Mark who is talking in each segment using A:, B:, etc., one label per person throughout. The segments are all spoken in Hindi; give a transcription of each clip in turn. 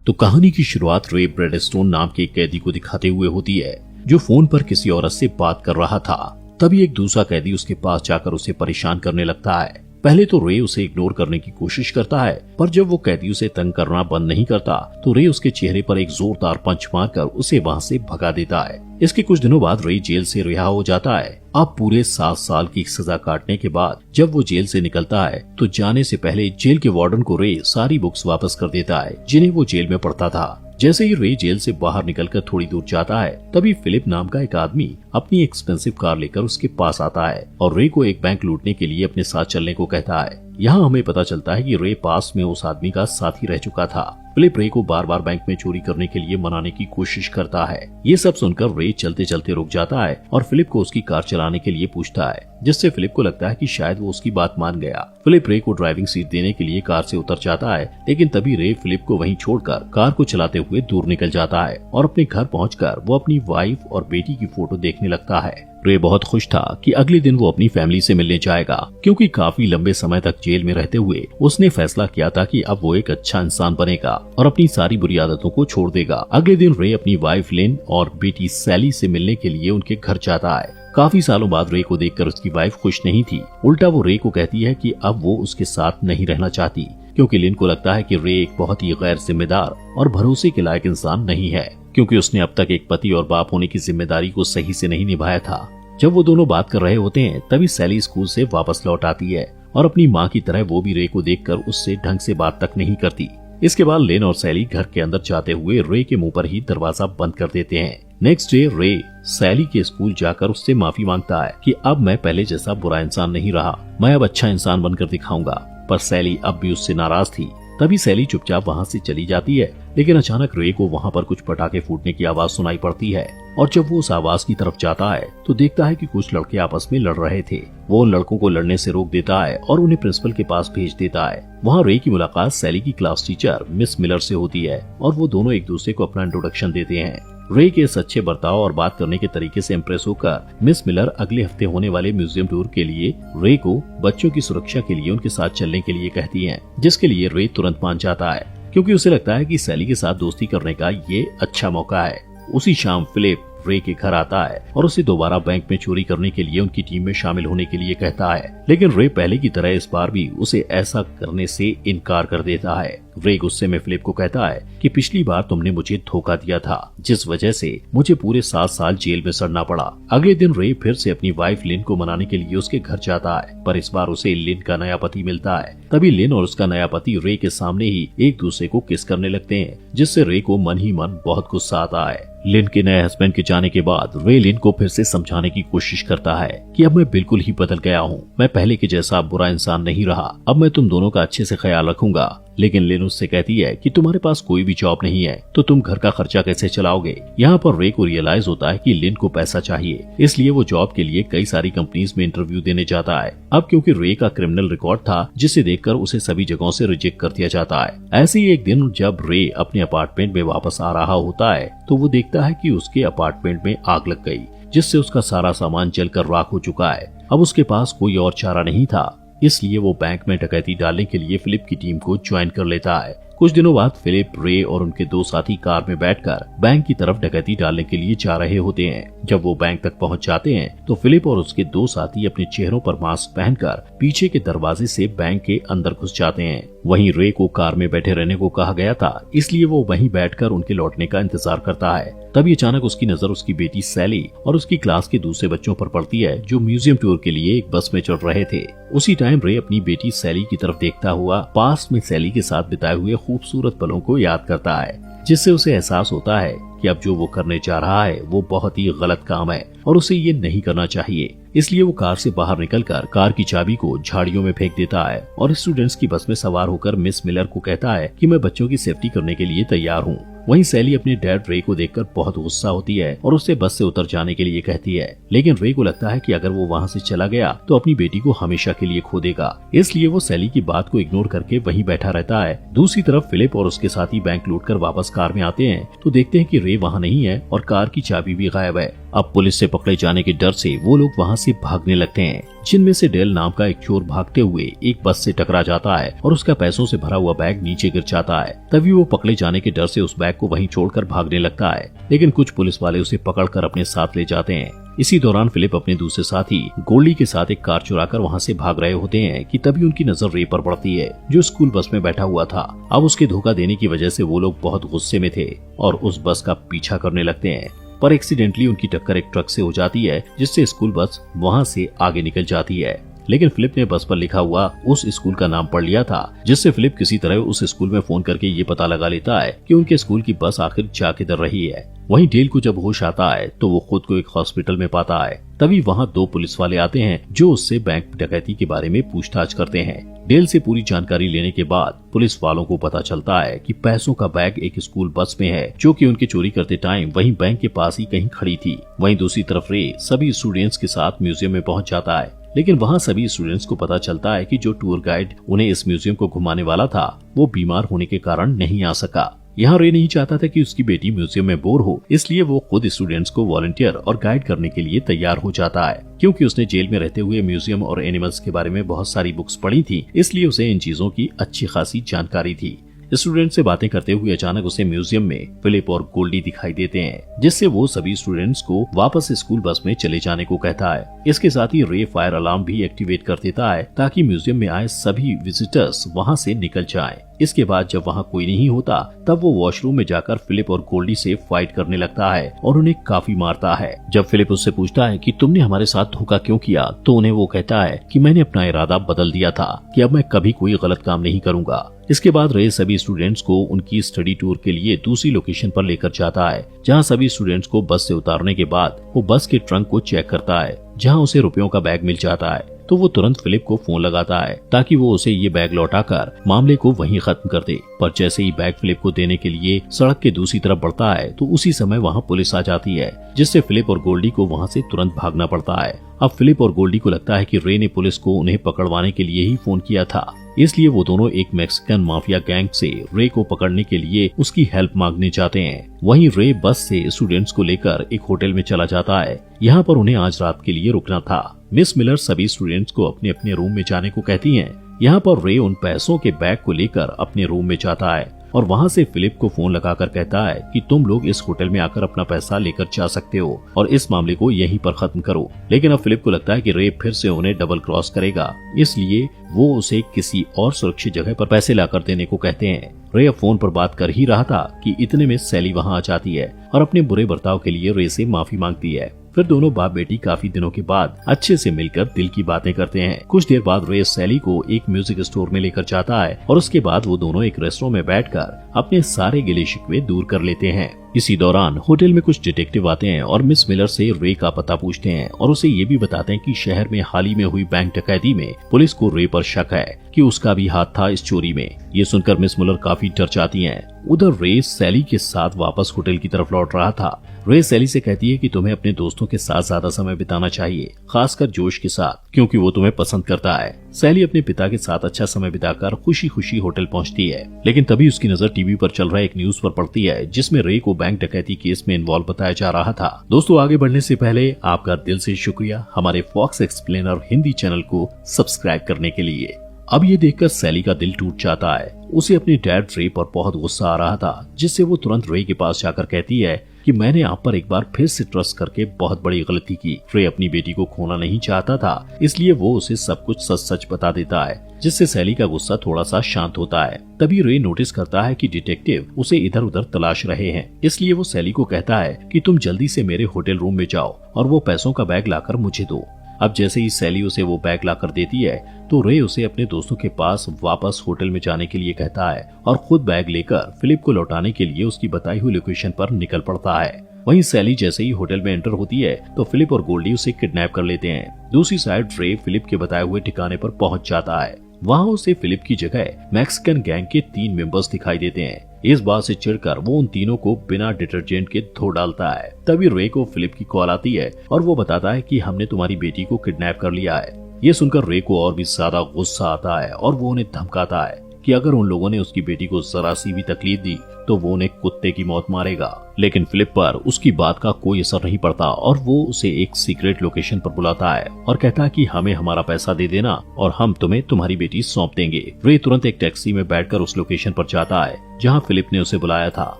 A: तो कहानी की शुरुआत रे ब्रेडस्टोन नाम के एक कैदी को दिखाते हुए होती है, जो फोन पर किसी औरत से बात कर रहा था। तभी एक दूसरा कैदी उसके पास जाकर उसे परेशान करने लगता है। पहले तो रे उसे इग्नोर करने की कोशिश करता है, पर जब वो कैदी उसे तंग करना बंद नहीं करता तो रे उसके चेहरे पर एक जोरदार पंच मारकर उसे वहां से भगा देता है। इसके कुछ दिनों बाद रे जेल से रिहा हो जाता है। अब पूरे 7 साल की सजा काटने के बाद जब वो जेल से निकलता है तो जाने से पहले जेल के वार्डन को रे सारी बुक्स वापस कर देता है जिन्हें वो जेल में पढ़ता था। जैसे ही रे जेल से बाहर निकलकर थोड़ी दूर जाता है, तभी फिलिप नाम का एक आदमी अपनी एक्सपेंसिव कार लेकर उसके पास आता है और रे को एक बैंक लूटने के लिए अपने साथ चलने को कहता है। यहाँ हमें पता चलता है कि रे पास में उस आदमी का साथी रह चुका था। फिलिप रे को बार बार बैंक में चोरी करने के लिए मनाने की कोशिश करता है। ये सब सुनकर रे चलते चलते रुक जाता है और फिलिप को उसकी कार चलाने के लिए पूछता है, जिससे फिलिप को लगता है कि शायद वो उसकी बात मान गया। फिलिप रे को ड्राइविंग सीट देने के लिए कार से उतर जाता है, लेकिन तभी रे फिलिप को वहीं छोड़कर कार को चलाते हुए दूर निकल जाता है और अपने घर पहुंचकर वो अपनी वाइफ और बेटी की फोटो देखने लगता है। रे बहुत खुश था कि अगले दिन वो अपनी फैमिली से मिलने जाएगा, क्योंकि काफी लंबे समय तक जेल में रहते हुए उसने फैसला किया था कि अब वो एक अच्छा इंसान बनेगा और अपनी सारी बुरी आदतों को छोड़ देगा। अगले दिन रे अपनी वाइफ लिन और बेटी सैली से मिलने के लिए उनके घर जाता है। काफी सालों बाद रे को देखकर उसकी वाइफ खुश नहीं थी। उल्टा वो रे को कहती है कि अब वो उसके साथ नहीं रहना चाहती, क्योंकि लिन को लगता है कि रे एक बहुत ही गैर जिम्मेदार और भरोसे के लायक इंसान नहीं है, क्योंकि उसने अब तक एक पति और बाप होने की जिम्मेदारी को सही से नहीं निभाया था। जब वो दोनों बात कर रहे होते हैं, तभी सैली स्कूल से वापस लौट आती है और अपनी माँ की तरह वो भी रे को देखकर उससे ढंग से बात तक नहीं करती। इसके बाद लिन और सैली घर के अंदर जाते हुए रे के मुंह पर ही दरवाजा बंद कर देते हैं। नेक्स्ट डे रे सैली के स्कूल जाकर उससे माफी मांगता है कि अब मैं पहले जैसा बुरा इंसान नहीं रहा, मैं अब अच्छा इंसान बनकर दिखाऊंगा। पर सैली अब भी उससे नाराज थी। तभी सैली चुपचाप वहाँ से चली जाती है, लेकिन अचानक रे को वहाँ पर कुछ पटाखे फूटने की आवाज सुनाई पड़ती है और जब वो उस आवाज की तरफ जाता है तो देखता है कि कुछ लड़के आपस में लड़ रहे थे। वो उन लड़कों को लड़ने से रोक देता है और उन्हें प्रिंसिपल के पास भेज देता है। वहाँ रे की मुलाकात सैली की क्लास टीचर मिस मिलर से होती है और वो दोनों एक दूसरे को अपना इंट्रोडक्शन देते हैं। रे के इस अच्छे बर्ताव और बात करने के तरीके से इम्प्रेस होकर मिस मिलर अगले हफ्ते होने वाले म्यूजियम टूर के लिए रे को बच्चों की सुरक्षा के लिए उनके साथ चलने के लिए कहती हैं, जिसके लिए रे तुरंत मान जाता है, क्योंकि उसे लगता है कि सैली के साथ दोस्ती करने का ये अच्छा मौका है। उसी शाम फिलिप रे के घर आता है और उसे दोबारा बैंक में चोरी करने के लिए उनकी टीम में शामिल होने के लिए कहता है, लेकिन रे पहले की तरह इस बार भी उसे ऐसा करने से इनकार कर देता है। रे गुस्से में फिलिप को कहता है कि पिछली बार तुमने मुझे धोखा दिया था, जिस वजह से मुझे पूरे 7 साल जेल में सड़ना पड़ा। अगले दिन रे फिर से अपनी वाइफ लिन को मनाने के लिए उसके घर जाता है, पर इस बार उसे लिन का नया पति मिलता है। तभी लिन और उसका नया पति रे के सामने ही एक दूसरे को किस करने लगते हैं, जिससे रे को मन ही मन बहुत गुस्सा आता है। लिन के नए हस्बैंड के जाने के बाद रे लिन को फिर से समझाने की कोशिश करता है कि अब मैं बिल्कुल ही बदल गया हूँ, मैं पहले के जैसा बुरा इंसान नहीं रहा, अब मैं तुम दोनों का अच्छे से ख्याल रखूंगा। लेकिन लिन उससे कहती है कि तुम्हारे पास कोई भी जॉब नहीं है तो तुम घर का खर्चा कैसे चलाओगे। यहाँ पर रे को रियलाइज होता है कि लिन को पैसा चाहिए, इसलिए वो जॉब के लिए कई सारी कंपनीज में इंटरव्यू देने जाता है। अब क्योंकि रे का क्रिमिनल रिकॉर्ड था, जिसे देखकर उसे सभी जगहों से रिजेक्ट कर दिया जाता है। ऐसे ही एक दिन जब रे अपने अपार्टमेंट में वापस आ रहा होता है तो वो देखता है कि उसके अपार्टमेंट में आग लग गई, जिससे उसका सारा सामान जलकर राख हो चुका है। अब उसके पास कोई और चारा नहीं था, इसलिए वो बैंक में डकैती डालने के लिए फिलिप की टीम को ज्वाइन कर लेता है। कुछ दिनों बाद फिलिप, रे और उनके 2 साथी कार में बैठकर बैंक की तरफ डकैती डालने के लिए जा रहे होते हैं। जब वो बैंक तक पहुंच जाते हैं तो फिलिप और उसके 2 साथी अपने चेहरों पर मास्क पहनकर पीछे के दरवाजे से बैंक के अंदर घुस जाते हैं। वहीं रे को कार में बैठे रहने को कहा गया था, इसलिए वो वहीं बैठकर उनके लौटने का इंतजार करता है। तभी अचानक उसकी नजर उसकी बेटी सैली और उसकी क्लास के दूसरे बच्चों पर पड़ती है, जो म्यूजियम टूर के लिए एक बस में चढ़ रहे थे। उसी टाइम रे अपनी बेटी सैली की तरफ देखता हुआ पास में सैली के साथ बिताए हुए खूबसूरत पलों को याद करता है, जिससे उसे एहसास होता है कि अब जो वो करने जा रहा है वो बहुत ही गलत काम है और उसे ये नहीं करना चाहिए। इसलिए वो कार से बाहर निकलकर कार की चाबी को झाड़ियों में फेंक देता है और स्टूडेंट्स की बस में सवार होकर मिस मिलर को कहता है कि मैं बच्चों की सेफ्टी करने के लिए तैयार हूँ। वहीं सैली अपने डैड रे को देखकर बहुत गुस्सा होती है और उससे बस से उतर जाने के लिए कहती है, लेकिन रे को लगता है कि अगर वो वहाँ से चला गया तो अपनी बेटी को हमेशा के लिए खो देगा, इसलिए वो सैली की बात को इग्नोर करके वहीं बैठा रहता है। दूसरी तरफ फिलिप और उसके साथी बैंक लूटकर वापस कार में आते हैं तो देखते हैं कि रे वहाँ नहीं है और कार की चाबी भी गायब है। अब पुलिस से पकड़े जाने के डर से वो लोग वहाँ से भागने लगते हैं, जिनमें से डेल नाम का एक चोर भागते हुए एक बस से टकरा जाता है और उसका पैसों से भरा हुआ बैग नीचे गिर जाता है। तभी वो पकड़े जाने के डर से उस बैग को वहीं छोड़कर भागने लगता है, लेकिन कुछ पुलिस वाले उसे पकड़कर अपने साथ ले जाते हैं। इसी दौरान फिलिप अपने दूसरे साथी गोल्डी के साथ एक कार चुराकर वहाँ से भाग रहे होते हैं कि तभी उनकी नजर रे पर पड़ती है, जो स्कूल बस में बैठा हुआ था। अब उसके धोखा देने की वजह से वो लोग बहुत गुस्से में थे और उस बस का पीछा करने लगते हैं, पर एक्सीडेंटली उनकी टक्कर एक ट्रक से हो जाती है, जिससे स्कूल बस वहाँ से आगे निकल जाती है। लेकिन फिलिप ने बस पर लिखा हुआ उस स्कूल का नाम पढ़ लिया था, जिससे फिलिप किसी तरह उस स्कूल में फोन करके ये पता लगा लेता है कि उनके स्कूल की बस आखिर जा किधर रही है। वहीं डेल को जब होश आता है तो वो खुद को एक हॉस्पिटल में पाता है। तभी वहाँ 2 पुलिस वाले आते हैं जो उससे बैंक डकैती के बारे में पूछताछ करते हैं। डेल से पूरी जानकारी लेने के बाद पुलिस वालों को पता चलता है कि पैसों का बैग एक स्कूल बस में है, जो कि उनके चोरी करते टाइम वहीं बैंक के पास ही कहीं खड़ी थी। वहीं दूसरी तरफ रे सभी स्टूडेंट्स के साथ म्यूजियम में पहुंच जाता है, लेकिन वहाँ सभी स्टूडेंट्स को पता चलता है कि जो टूर गाइड उन्हें इस म्यूजियम को घुमाने वाला था वो बीमार होने के कारण नहीं आ सका। यहाँ रे नहीं चाहता था कि उसकी बेटी म्यूजियम में बोर हो, इसलिए वो खुद स्टूडेंट्स को वॉलंटियर और गाइड करने के लिए तैयार हो जाता है। क्योंकि उसने जेल में रहते हुए म्यूजियम और एनिमल्स के बारे में बहुत सारी बुक्स पढ़ी थी, इसलिए उसे इन चीजों की अच्छी खासी जानकारी थी। स्टूडेंट से बातें करते हुए अचानक उसे म्यूजियम में फिलिप और गोल्डी दिखाई देते हैं, जिससे वो सभी स्टूडेंट्स को वापस स्कूल बस में चले जाने को कहता है। इसके साथ ही रे फायर अलार्म भी एक्टिवेट कर देता है ताकि म्यूजियम में आए सभी विजिटर्स वहाँ से निकल जाएं। इसके बाद जब वहाँ कोई नहीं होता तब वो वॉशरूम में जाकर फिलिप और गोल्डी से फाइट करने लगता है और उन्हें काफी मारता है। जब फिलिप उससे पूछता है कि तुमने हमारे साथ धोखा क्यों किया, तो उन्हें वो कहता है कि मैंने अपना इरादा बदल दिया था कि अब मैं कभी कोई गलत काम नहीं करूंगा। इसके बाद रे सभी स्टूडेंट्स को उनकी स्टडी टूर के लिए दूसरी लोकेशन पर लेकर जाता है, जहां सभी स्टूडेंट्स को बस से उतारने के बाद वो बस के ट्रंक को चेक करता है, जहां उसे रुपयों का बैग मिल जाता है। तो वो तुरंत फिलिप को फोन लगाता है ताकि वो उसे ये बैग लौटाकर मामले को वहीं खत्म कर दे। पर जैसे ही बैग फिलिप को देने के लिए सड़क के दूसरी तरफ बढ़ता है तो उसी समय वहाँ पुलिस आ जाती है, जिससे फिलिप और गोल्डी को वहाँ से तुरंत भागना पड़ता है। अब फिलिप और गोल्डी को लगता है कि रे ने पुलिस को उन्हें पकड़वाने के लिए ही फोन किया था, इसलिए वो दोनों एक मैक्सिकन माफिया गैंग से रे को पकड़ने के लिए उसकी हेल्प मांगने जाते हैं। वहीं रे बस से स्टूडेंट्स को लेकर एक होटल में चला जाता है। यहाँ पर उन्हें आज रात के लिए रुकना था। मिस मिलर सभी स्टूडेंट्स को अपने अपने रूम में जाने को कहती हैं। यहाँ पर रे उन पैसों के बैग को लेकर अपने रूम में जाता है और वहाँ से फिलिप को फोन लगाकर कहता है कि तुम लोग इस होटल में आकर अपना पैसा लेकर जा सकते हो और इस मामले को यहीं पर खत्म करो। लेकिन अब फिलिप को लगता है कि रे फिर से उन्हें डबल क्रॉस करेगा, इसलिए वो उसे किसी और सुरक्षित जगह पर पैसे लाकर देने को कहते हैं। रे अब फोन पर बात कर ही रहा था कि इतने में सैली वहाँ आ जाती है और अपने बुरे बर्ताव के लिए रे से माफी मांगती है। फिर दोनों बाप बेटी काफी दिनों के बाद अच्छे से मिलकर दिल की बातें करते हैं। कुछ देर बाद रे सैली को एक म्यूजिक स्टोर में लेकर जाता है और उसके बाद वो दोनों एक रेस्टोरेंट में बैठकर अपने सारे गिले शिकवे दूर कर लेते हैं। इसी दौरान होटल में कुछ डिटेक्टिव आते हैं और मिस मिलर से रे का पता पूछते हैं और उसे ये भी बताते हैं कि शहर में हाल ही में हुई बैंक डकैती में पुलिस को रे पर शक है कि उसका भी हाथ था इस चोरी में। ये सुनकर मिस मिलर काफी डर जाती हैं। उधर रे सैली के साथ वापस होटल की तरफ लौट रहा था। रे सैली से कहती है कि तुम्हें अपने दोस्तों के साथ ज्यादा समय बिताना चाहिए, खासकर जोश के साथ, क्योंकि वो तुम्हें पसंद करता है। सैली अपने पिता के साथ अच्छा समय बिताकर खुशी खुशी होटल पहुंचती है, लेकिन तभी उसकी नजर टीवी पर चल रहा एक न्यूज पर पड़ती है जिसमें रे को बैंक डकैती केस में इन्वॉल्व बताया जा रहा था। दोस्तों, आगे बढ़ने से पहले आपका दिल से शुक्रिया हमारे फॉक्स एक्सप्लेनर हिंदी चैनल को सब्सक्राइब करने के लिए। अब ये देखकर सैली का दिल टूट जाता है। उसे अपने डैड रे पर बहुत गुस्सा आ रहा था, जिससे वो तुरंत रे के पास जाकर कहती है कि मैंने आप पर एक बार फिर से ट्रस्ट करके बहुत बड़ी गलती की। रे अपनी बेटी को खोना नहीं चाहता था, इसलिए वो उसे सब कुछ सच सच बता देता है, जिससे सैली का गुस्सा थोड़ा सा शांत होता है। तभी रे नोटिस करता है कि डिटेक्टिव उसे इधर उधर तलाश रहे हैं, इसलिए वो सैली को कहता है कि तुम जल्दी से मेरे होटल रूम में जाओ और वो पैसों का बैग लाकर मुझे दो। अब जैसे ही सैली उसे वो बैग लाकर देती है तो रे उसे अपने दोस्तों के पास वापस होटल में जाने के लिए कहता है और खुद बैग लेकर फिलिप को लौटाने के लिए उसकी बताई हुई लोकेशन पर निकल पड़ता है। वहीं सैली जैसे ही होटल में एंटर होती है तो फिलिप और गोल्डी उसे किडनैप कर लेते हैं। दूसरी साइड रे फिलिप के बताए हुए ठिकाने पर पहुंच जाता है। वहाँ उसे फिलिप की जगह मैक्सिकन गैंग के 3 मेंबर्स दिखाई देते हैं। इस बात से चिढ़कर वो उन तीनों को बिना डिटर्जेंट के धो डालता है। तभी रे को फिलिप की कॉल आती है और वो बताता है कि हमने तुम्हारी बेटी को किडनैप कर लिया है। ये सुनकर रे को और भी ज्यादा गुस्सा आता है और वो उन्हें धमकाता है कि अगर उन लोगों ने उसकी बेटी को जरा सी भी तकलीफ दी तो वो उन्हें कुत्ते की मौत मारेगा। लेकिन फिलिप पर उसकी बात का कोई असर नहीं पड़ता और वो उसे एक सीक्रेट लोकेशन पर बुलाता है और कहता है कि हमें हमारा पैसा दे देना और हम तुम्हें तुम्हारी बेटी सौंप देंगे। रे तुरंत एक टैक्सी में बैठकर उस लोकेशन पर जाता है जहाँ फिलिप ने उसे बुलाया था।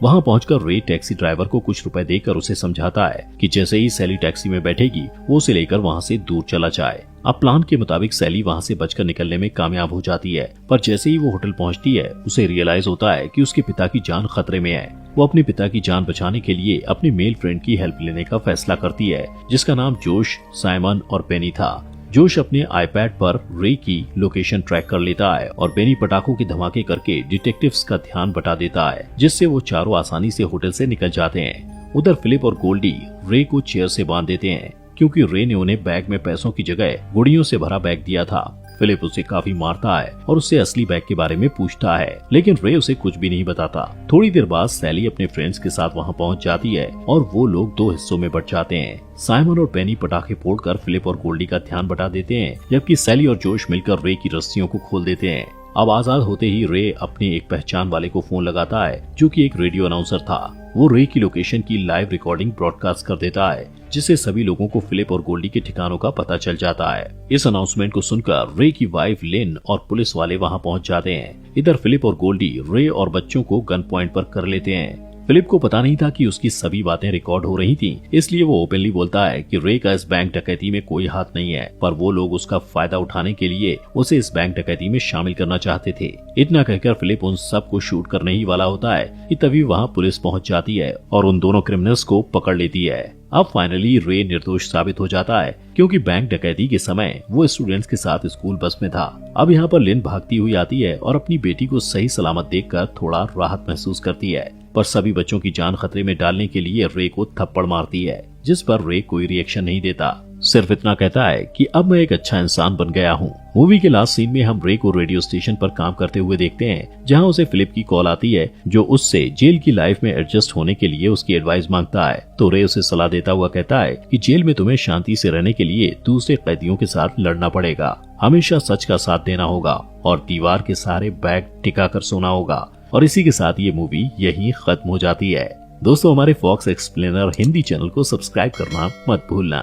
A: वहाँ पहुंचकर रे टैक्सी ड्राइवर को कुछ रुपए देकर उसे समझाता है कि जैसे ही सैली टैक्सी में बैठेगी वो उसे लेकर वहाँ से दूर चला जाए। अब प्लान के मुताबिक सैली वहाँ से बचकर निकलने में कामयाब हो जाती है, पर जैसे ही वो होटल पहुँचती है उसे रियलाइज होता है कि उसके पिता की जान खतरे में है। वो अपने पिता की जान बचाने के लिए अपनी मेल फ्रेंड की हेल्प लेने का फैसला करती है जिसका नाम जोश, साइमन और बेनी था। जोश अपने आईपैड पर रे की लोकेशन ट्रैक कर लेता है और बेनी पटाखों के धमाके करके डिटेक्टिव्स का ध्यान बटा देता है जिससे वो चारों आसानी से होटल से निकल जाते हैं। उधर फिलिप और गोल्डी रे को चेयर से बांध देते हैं क्योंकि रे ने उन्हें बैग में पैसों की जगह गुड़ियों से भरा बैग दिया था। फिलिप उसे काफी मारता है और उससे असली बैग के बारे में पूछता है, लेकिन रे उसे कुछ भी नहीं बताता। थोड़ी देर बाद सैली अपने फ्रेंड्स के साथ वहां पहुंच जाती है और वो लोग दो हिस्सों में बट जाते हैं। साइमन और बेनी पटाखे फोड़कर फिलिप और गोल्डी का ध्यान बटा देते हैं, जबकि सैली और जोश मिलकर रे की रस्सियों को खोल देते हैं। अब आजाद होते ही रे अपने एक पहचान वाले को फोन लगाता है जो कि एक रेडियो अनाउंसर था। वो रे की लोकेशन की लाइव रिकॉर्डिंग ब्रॉडकास्ट कर देता है जिससे सभी लोगों को फिलिप और गोल्डी के ठिकानों का पता चल जाता है। इस अनाउंसमेंट को सुनकर रे की वाइफ लिन और पुलिस वाले वहां पहुंच जाते हैं। इधर फिलिप और गोल्डी रे और बच्चों को गन पॉइंट पर कर लेते हैं। फिलिप को पता नहीं था कि उसकी सभी बातें रिकॉर्ड हो रही थीं, इसलिए वो ओपनली बोलता है कि रे का इस बैंक डकैती में कोई हाथ नहीं है, पर वो लोग उसका फायदा उठाने के लिए उसे इस बैंक डकैती में शामिल करना चाहते थे। इतना कहकर फिलिप उन सब को शूट करने ही वाला होता है कि तभी वहाँ पुलिस पहुँच जाती है और उन दोनों क्रिमिनल्स को पकड़ लेती है। अब फाइनली रे निर्दोष साबित हो जाता है क्योंकि बैंक डकैती के समय वो स्टूडेंट्स के साथ स्कूल बस में था। अब यहाँ पर लिन भागती हुई आती है और अपनी बेटी को सही सलामत देखकर थोड़ा राहत महसूस करती है, पर सभी बच्चों की जान खतरे में डालने के लिए रे को थप्पड़ मारती है जिस पर रे कोई रिएक्शन नहीं देता, सिर्फ इतना कहता है कि अब मैं एक अच्छा इंसान बन गया हूँ। मूवी के लास्ट सीन में हम रे को रेडियो स्टेशन पर काम करते हुए देखते हैं जहाँ उसे फिलिप की कॉल आती है जो उससे जेल की लाइफ में एडजस्ट होने के लिए उसकी एडवाइस मांगता है। तो रे उसे सलाह देता हुआ कहता है कि जेल में तुम्हें शांति से रहने के लिए दूसरे कैदियों के साथ लड़ना पड़ेगा, हमेशा सच का साथ देना होगा और दीवार के सहारे बैग टिका कर सोना होगा। और इसी के साथ ये मूवी यहीं खत्म हो जाती है। दोस्तों, हमारे फॉक्स एक्सप्लेनर हिंदी चैनल को सब्सक्राइब करना मत भूलना।